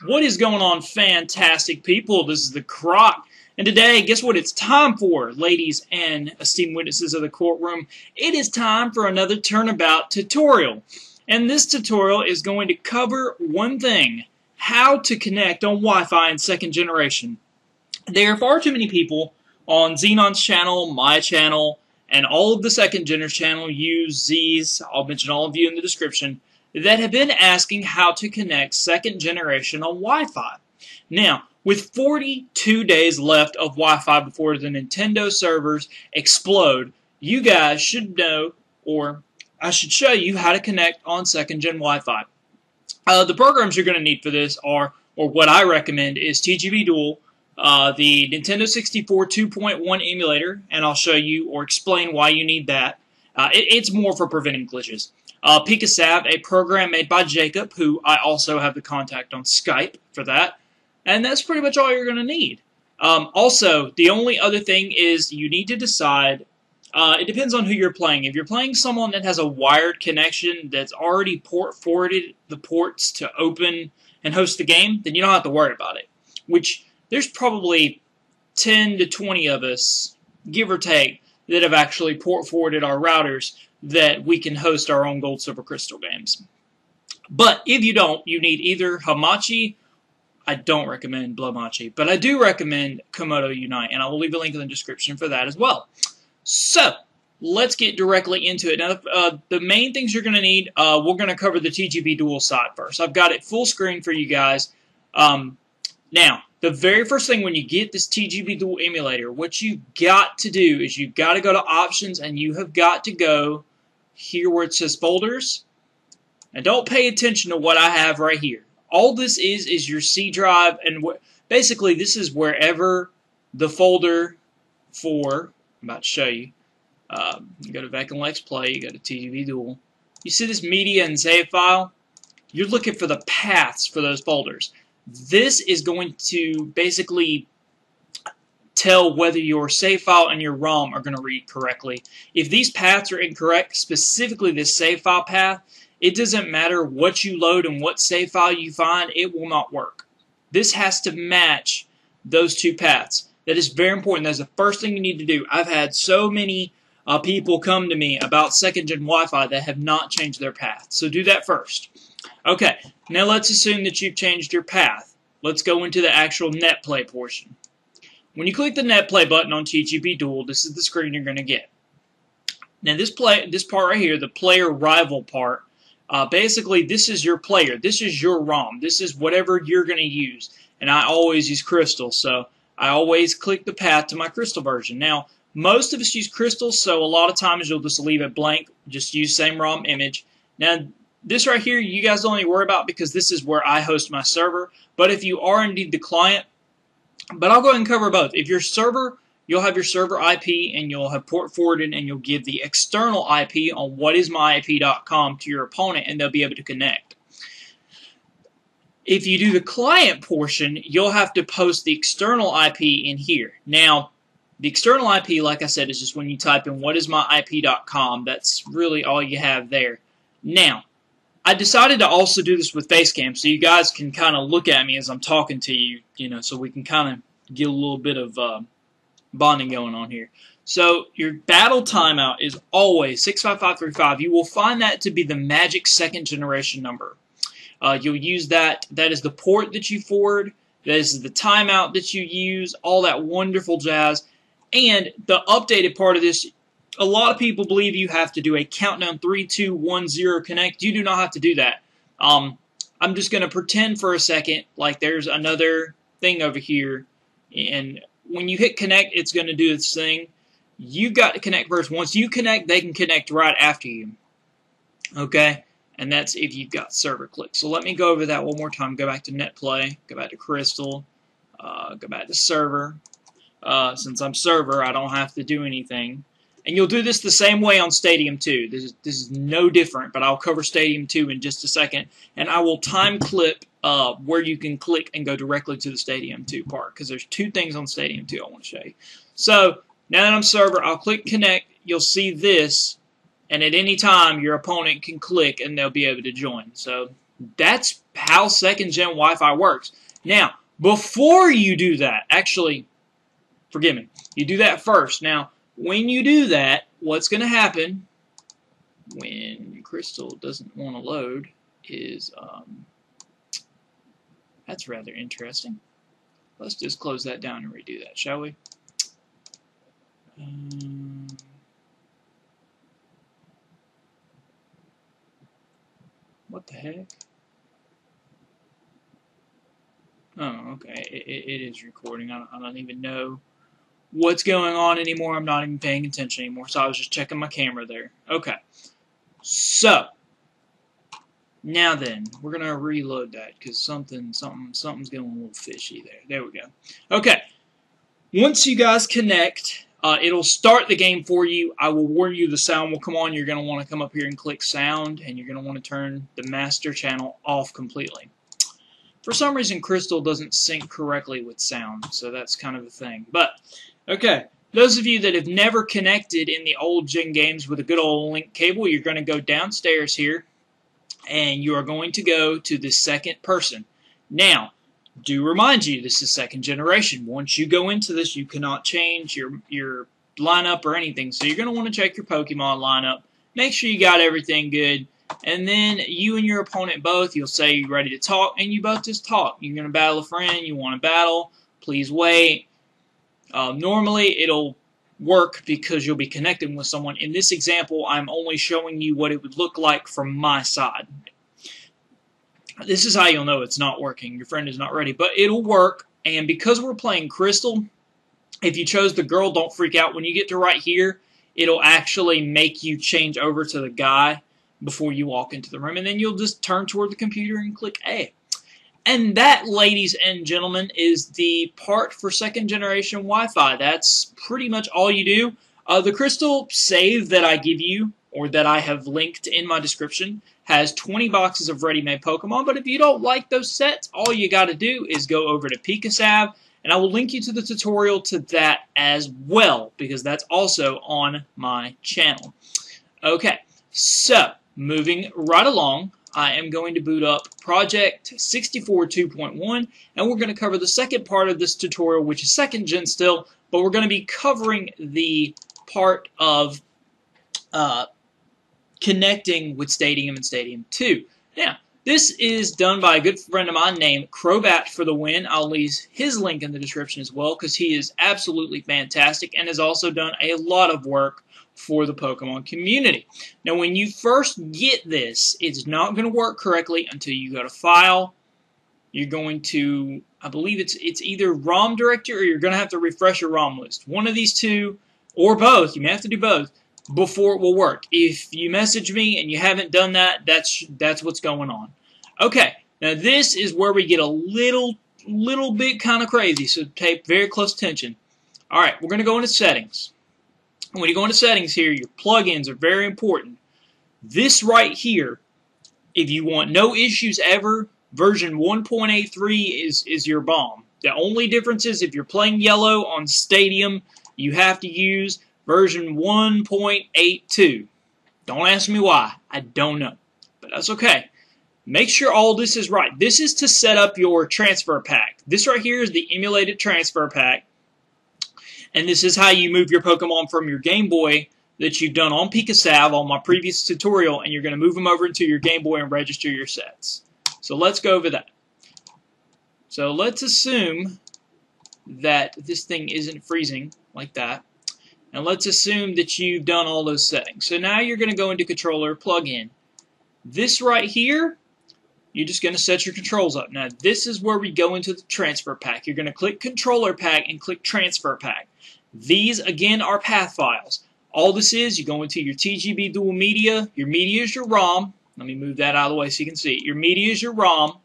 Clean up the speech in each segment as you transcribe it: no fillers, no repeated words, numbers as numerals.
What is going on, fantastic people? This is the Croc, and today, guess what it's time for, ladies and esteemed witnesses of the courtroom? It is time for another Turnabout tutorial, and this tutorial is going to cover one thing: how to connect on Wi-Fi in second generation. There are far too many people on Xenon's channel, my channel, and all of the second geners channel, Z's, I'll mention all of you in the description, that have been asking how to connect second generation on Wi-Fi. Now, with 42 days left of Wi-Fi before the Nintendo servers explode, you guys should know, or I should show you how to connect on second gen Wi-Fi. The programs you're going to need for this are, or what I recommend, is TGB Dual, the Nintendo 64 2.1 emulator, and I'll show you or explain why you need that. It's more for preventing glitches. PikaSav, a program made by Jacob, who I also have the contact on Skype for that. And that's pretty much all you're going to need. Also, the only other thing is you need to decide, it depends on who you're playing. If you're playing someone that has a wired connection that's already port forwarded the ports to open and host the game, then you don't have to worry about it. Which, there's probably 10 to 20 of us, give or take, that have actually port forwarded our routers that we can host our own gold, silver, crystal games. But if you don't, you need either Hamachi. I don't recommend Blamachi, but I do recommend Komodo Unite, and I will leave a link in the description for that as well. So, let's get directly into it. Now, the main things you're going to need, we're going to cover the TGB Dual side first. I've got it full screen for you guys. Now, the very first thing when you get this TGB Dual emulator, what you've got to do is you've got to go to Options, and you have got to go here where it says Folders. And don't pay attention to what I have right here. All this is your C drive, and basically this is wherever the folder for, I'm about to show you, you go to Vec and Lexx Play, you go to TGB Dual. You see this media and save file? You're looking for the paths for those folders. This is going to basically tell whether your save file and your ROM are going to read correctly. If these paths are incorrect, specifically this save file path, it doesn't matter what you load and what save file you find, it will not work. This has to match those two paths. That is very important. That's the first thing you need to do. I've had so many people come to me about second gen Wi-Fi that have not changed their path. So do that first. Okay, now let's assume that you've changed your path. Let's go into the actual netplay portion. When you click the netplay button on TGB Dual, this is the screen you're going to get. Now this part right here, the player rival part, basically this is your player. This is your ROM. This is whatever you're going to use. And I always use Crystal, so I always click the path to my Crystal version. Now, most of us use Crystal, so a lot of times you'll just leave it blank. Just use same ROM image. Now, this right here, you guys don't need to worry about because this is where I host my server. But if you are indeed the client, but I'll go ahead and cover both. If your server, you'll have your server IP and you'll have port forwarded and you'll give the external IP on whatismyip.com to your opponent and they'll be able to connect. If you do the client portion, you'll have to post the external IP in here. Now, the external IP, like I said, is just when you type in whatismyip.com. That's really all you have there. Now, I decided to also do this with Facecam so you guys can kind of look at me as I'm talking to you, so we can kind of get a little bit of bonding going on here. So your battle timeout is always 65535. You will find that to be the magic second generation number. You'll use that. That is the port that you forward. That is the timeout that you use. All that wonderful jazz. And the updated part of this, a lot of people believe you have to do a countdown 3, 2, 1, 0 connect. You do not have to do that. I'm just going to pretend for a second like there's another thing over here. And when you hit connect, it's going to do its thing. You got to connect first. Once you connect, they can connect right after you. Okay? And that's if you've got server click. So let me go over that one more time. Go back to netplay. Go back to Crystal. Go back to server. Since I'm server, I don't have to do anything. And you'll do this the same way on Stadium 2. This is no different, but I'll cover Stadium 2 in just a second. And I will time clip where you can click and go directly to the Stadium 2 part, because there's two things on Stadium 2 I want to show you. So, now that I'm server, I'll click connect. You'll see this, and at any time, your opponent can click, and they'll be able to join. So, That's how second-gen Wi-Fi works. Now, before you do that, actually, forgive me, you do that first. Now, when you do that, what's going to happen when Crystal doesn't want to load is, that's rather interesting. Let's just close that down and redo that, shall we? What the heck? Oh, okay. It is recording. I don't even know what's going on anymore. I'm not even paying attention anymore. So I was just checking my camera there. Okay. So now then, we're gonna reload that because something's going a little fishy there. There we go. Okay. Once you guys connect, it'll start the game for you. I will warn you the sound will come on. You're going to want to come up here and click sound, and you're going to want to turn the master channel off completely. For some reason, Crystal doesn't sync correctly with sound, so that's kind of a thing. But, okay, those of you that have never connected in the old gen games with a good old link cable, you're going to go downstairs here, and you are going to go to the second person. Now, do remind you, this is second generation. Once you go into this, you cannot change your lineup or anything. So you're going to want to check your Pokemon lineup. Make sure you got everything good. And then you and your opponent both, you'll say you're ready to talk, and you both just talk. You're going to battle a friend. You want to battle. Please wait. Normally, it'll work because you'll be connecting with someone. In this example, I'm only showing you what it would look like from my side. This is how you'll know it's not working. Your friend is not ready, but it'll work. And because we're playing Crystal, if you chose the girl, don't freak out. When you get to right here, it'll actually make you change over to the guy before you walk into the room. And then you'll just turn toward the computer and click A. And that, ladies and gentlemen, is the part for second generation Wi-Fi. That's pretty much all you do. The Crystal save that I give you, or that I have linked in my description, has 20 boxes of ready-made Pokemon, but if you don't like those sets, all you got to do is go over to Pikasav, and I will link you to the tutorial to that as well, because that's also on my channel. Okay, so, moving right along, I am going to boot up Project 64 2.1, and we're going to cover the second part of this tutorial, which is second gen still, but we're going to be covering the part of connecting with Stadium and Stadium 2. Now, this is done by a good friend of mine named Croc for the win. I'll leave his link in the description as well because he is absolutely fantastic and has also done a lot of work for the Pokemon community. Now, when you first get this, it's not going to work correctly until you go to File. You're going to, I believe it's either ROM Director or you're going to have to refresh your ROM list. One of these two, or both. You may have to do both before it will work. If you message me and you haven't done that, that's what's going on. Okay, now this is where we get a little bit kind of crazy, so pay very close attention. Alright, we're going to go into settings. When you go into settings here, your plugins are very important. This right here, if you want no issues ever, version 1.83 is your bomb. The only difference is if you're playing yellow on Stadium, you have to use version 1.82. Don't ask me why. I don't know. But that's okay. Make sure all this is right. This is to set up your transfer pack. This right here is the emulated transfer pack. And this is how you move your Pokemon from your Game Boy that you've done on Pikasav on my previous tutorial, and you're going to move them over into your Game Boy and register your sets. So let's go over that. So let's assume that this thing isn't freezing like that. And let's assume that you've done all those settings. So now you're going to go into Controller, Plug-in. This right here, you're just going to set your controls up. Now this is where we go into the Transfer Pack. You're going to click Controller Pack and click Transfer Pack. These, again, are path files. All this is, you go into your TGB Dual Media. Your media is your ROM. Let me move that out of the way so you can see it. Your media is your ROM.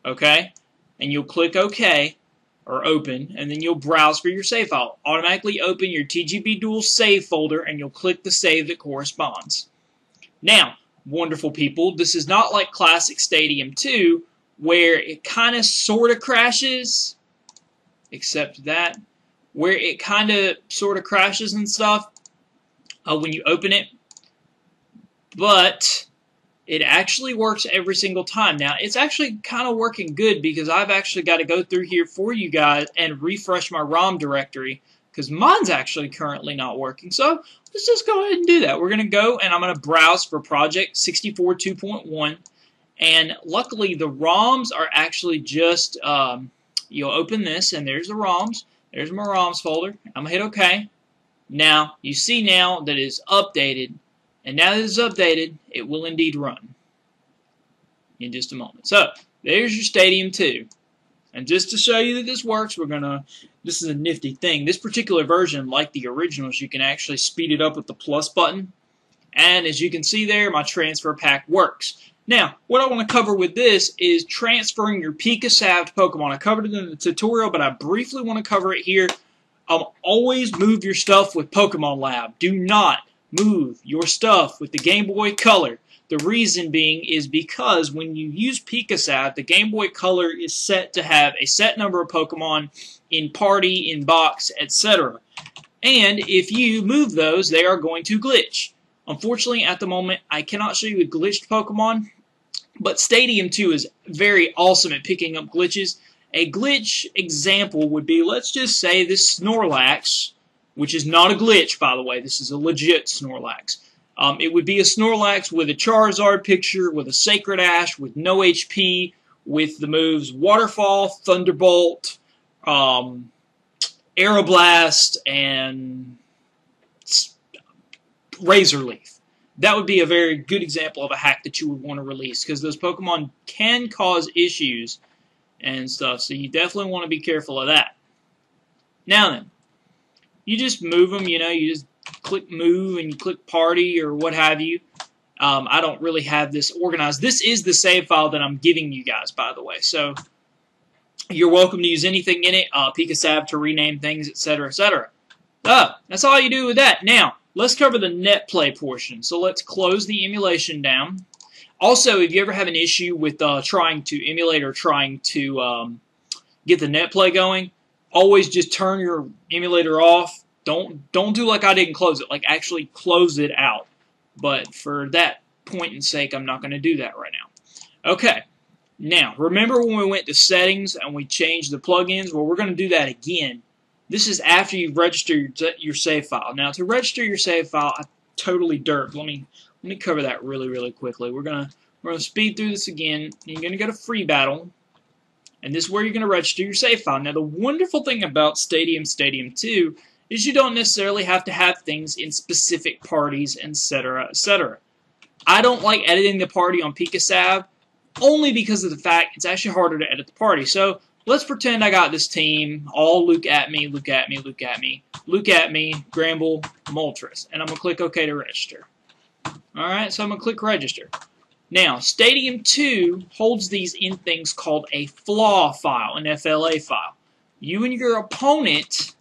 Okay? And you'll click OK. Or open, and then you'll browse for your save file. Automatically open your TGB Dual save folder, and you'll click the save that corresponds. Now, wonderful people, this is not like Classic Stadium 2, where it kind of sort of crashes, except that, where it kind of sort of crashes and stuff when you open it. But it actually works every single time. Now, it's actually kind of working good because I've actually got to go through here for you guys and refresh my ROM directory because mine's actually currently not working. So let's just go ahead and do that. We're going to go and I'm going to browse for project 64 2.1. And luckily, the ROMs are actually just, you'll open this and there's the ROMs. There's my ROMs folder. I'm going to hit OK. Now, you see now that it's updated. And now that it's updated, it will indeed run in just a moment. So, there's your Stadium 2. And just to show you that this works, this is a nifty thing. This particular version, like the originals, you can actually speed it up with the plus button. And as you can see there, my transfer pack works. Now, what I want to cover with this is transferring your Pika-Saved Pokemon. I covered it in the tutorial, but I briefly want to cover it here. Always move your stuff with Pokemon Lab. Do not move your stuff with the Game Boy Color. The reason being is because when you use Pika-Saved, the Game Boy Color is set to have a set number of Pokemon in party, in box, etc. And if you move those, they are going to glitch. Unfortunately, at the moment, I cannot show you a glitched Pokemon, but Stadium 2 is very awesome at picking up glitches. A glitch example would be, let's just say this Snorlax, which is not a glitch, by the way. This is a legit Snorlax. It would be a Snorlax with a Charizard picture, with a Sacred Ash, with no HP, with the moves Waterfall, Thunderbolt, Aeroblast, and Razor Leaf. That would be a very good example of a hack that you would want to release, because those Pokemon can cause issues and stuff, so you definitely want to be careful of that. Now then, you just move them, you just click move and you click party or what have you. I don't really have this organized. This is the save file that I'm giving you guys, by the way, so you're welcome to use anything in it, Pika-Saved to rename things, etc., etc. That's all you do with that. Now, let's cover the netplay portion. So let's close the emulation down. Also, if you ever have an issue with trying to emulate or trying to get the netplay going, always just turn your emulator off. Don't do like I didn't close it. Like, actually close it out. But for that point and sake, I'm not going to do that right now. Okay. Now, remember when we went to settings and we changed the plugins? Well, we're going to do that again. This is after you've registered your save file. Now, to register your save file, I totally derped. Let me cover that really quickly. We're gonna speed through this again. You're gonna go to Free Battle, and this is where you're gonna register your save file. Now, the wonderful thing about Stadium 2 is you don't necessarily have to have things in specific parties, etc., etc. I don't like editing the party on Pika-Saved only because of the fact it's actually harder to edit the party. So let's pretend I got this team, all look at me, Gramble, Moltres, and I'm going to click OK to register. Alright, so I'm going to click register. Now, Stadium 2 holds these in things called a flaw file, an FLA file. You and your opponent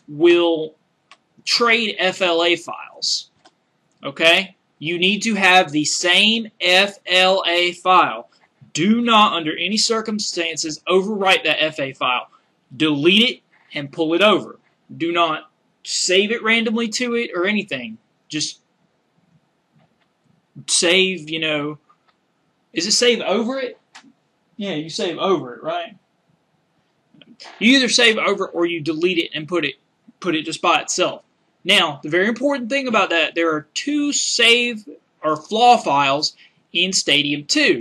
will trade FLA files. Okay? You need to have the same FLA file. Do not, under any circumstances, overwrite that FA file. Delete it and pull it over. Do not save it randomly to it or anything. Just save, is it save over it? Yeah, you save over it, right? You either save over or you delete it and put it just by itself. Now, the very important thing about that, there are two save or flaw files in Stadium 2.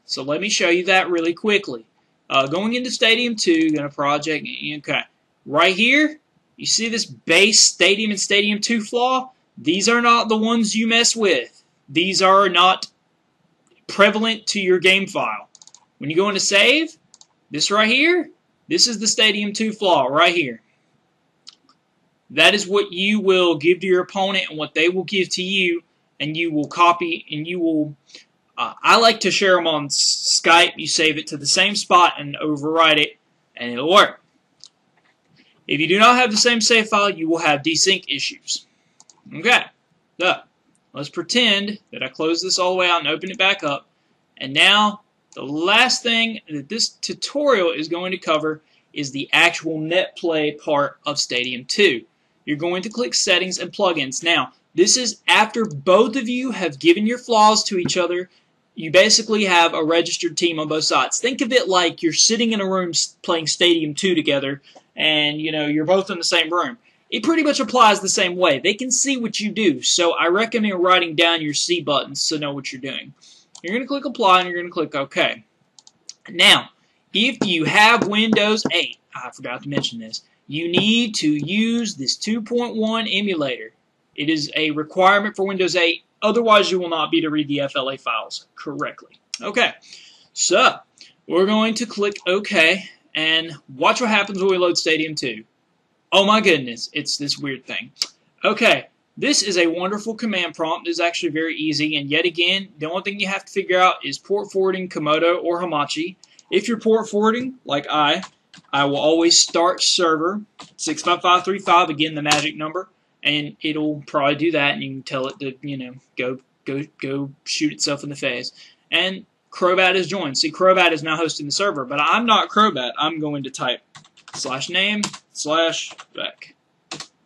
So let me show you that really quickly. Going into Stadium 2, going to project, okay. Right here, you see this base Stadium and Stadium 2 flaw? These are not the ones you mess with. These are not prevalent to your game file. When you go into save, this right here, this is the Stadium 2 flaw right here. That is what you will give to your opponent and what they will give to you, and you will copy and you will... I like to share them on Skype. You save it to the same spot and overwrite it, and it'll work. If you do not have the same save file, you will have desync issues. Okay, so let's pretend that I close this all the way out and open it back up. And now, the last thing that this tutorial is going to cover is the actual netplay part of Stadium 2. You're going to click Settings and Plugins. Now, this is after both of you have given your flaws to each other you basically have a registered team on both sides. Think of it like you're sitting in a room playing Stadium 2 together, and you're both in the same room. It pretty much applies the same way. They can see what you do, so I recommend writing down your C buttons to know what you're doing. You're going to click Apply, and you're going to click OK. Now, if you have Windows 8, I forgot to mention this, you need to use this 2.1 emulator. It is a requirement for Windows 8. Otherwise, you will not be able to read the FLA files correctly. Okay, so we're going to click OK, and watch what happens when we load Stadium 2. Oh my goodness, it's this weird thing. Okay, this is a wonderful command prompt. It's actually very easy, and yet again, the only thing you have to figure out is port forwarding, Komodo, or Hamachi. If you're port forwarding, like I will always start server 65535, again the magic number, and it'll probably do that, and you can tell it to go shoot itself in the face. And Crobat is joined. See, Crobat is now hosting the server, but I'm not Crobat. I'm going to type /name/vec,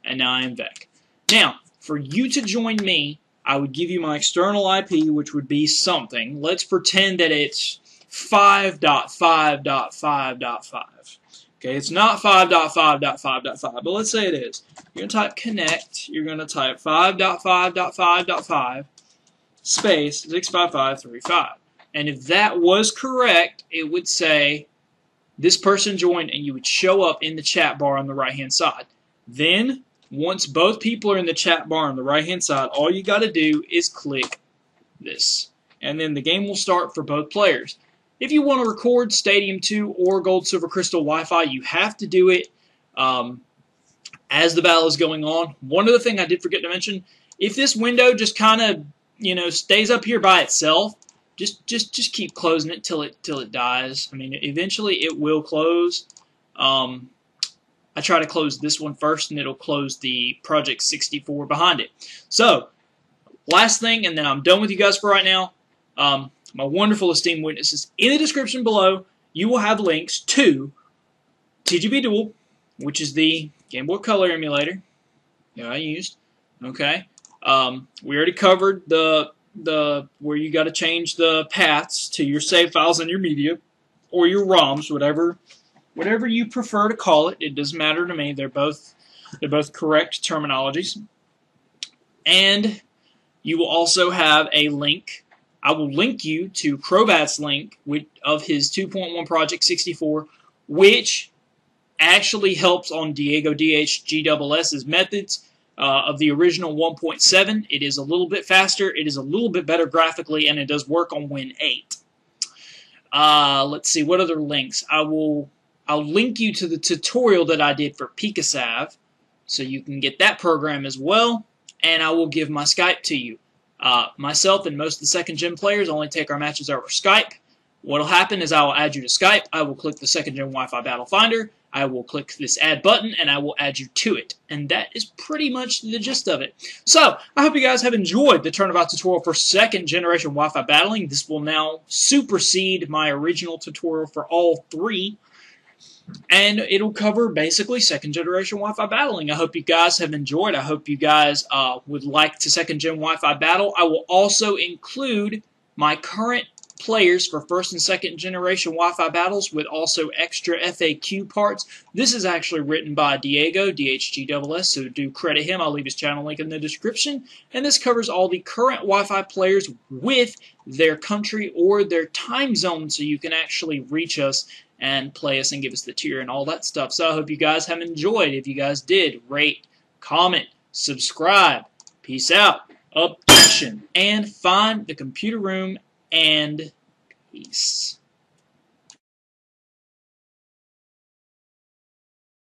and now I am vec. Now, for you to join me, I would give you my external IP, which would be something. Let's pretend that it's 5.5.5.5. Okay, it's not 5.5.5.5, but let's say it is. You're going to type connect, you're going to type 5.5.5.5 space 65535. And if that was correct, it would say this person joined, and you would show up in the chat bar on the right-hand side. Then, once both people are in the chat bar on the right-hand side, all you got to do is click this. And then the game will start for both players. If you want to record Stadium 2 or Gold, Silver, Crystal Wi-Fi, you have to do it as the battle is going on. One other thing I did forget to mention, if this window just kind of, stays up here by itself, just keep closing it till it dies. I mean, eventually it will close. I try to close this one first, and it'll close the Project 64 behind it. So, last thing, and then I'm done with you guys for right now. My wonderful esteemed witnesses, in the description below, you will have links to TGB Dual, which is the Game Boy Color emulator that I used. Okay, we already covered the where you got to change the paths to your save files and your media, or your ROMs, whatever you prefer to call it. It doesn't matter to me. They're both correct terminologies. And you will also have a link. I will link you to Crobat's link of his 2.1 Project 64, which actually helps on Diego DHGSS's methods of the original 1.7. It is a little bit faster, it is a little bit better graphically, and it does work on Win 8. Let's see, what other links? I'll link you to the tutorial that I did for Pikasav, so you can get that program as well, and I will give my Skype to you. Myself and most of the second-gen players only take our matches over Skype. What will happen is I will add you to Skype, I will click the second-gen Wi-Fi Battle Finder, I will click this add button, and I will add you to it. And that is pretty much the gist of it. So, I hope you guys have enjoyed the Turnabout tutorial for second-generation Wi-Fi battling. This will now supersede my original tutorial for all three. And it'll cover basically second-generation Wi-Fi battling. I hope you guys have enjoyed. I hope you guys would like to second-gen Wi-Fi battle. I will also include my current players for first and second generation Wi-Fi battles with also extra FAQ parts. This is actually written by Diego, DHGSS, so do credit him. I'll leave his channel link in the description. And this covers all the current Wi-Fi players with their country or their time zone, so you can actually reach us and play us and give us the tier and all that stuff. So I hope you guys have enjoyed. If you guys did, rate, comment, subscribe. Peace out. Objection. And find the computer room and peace.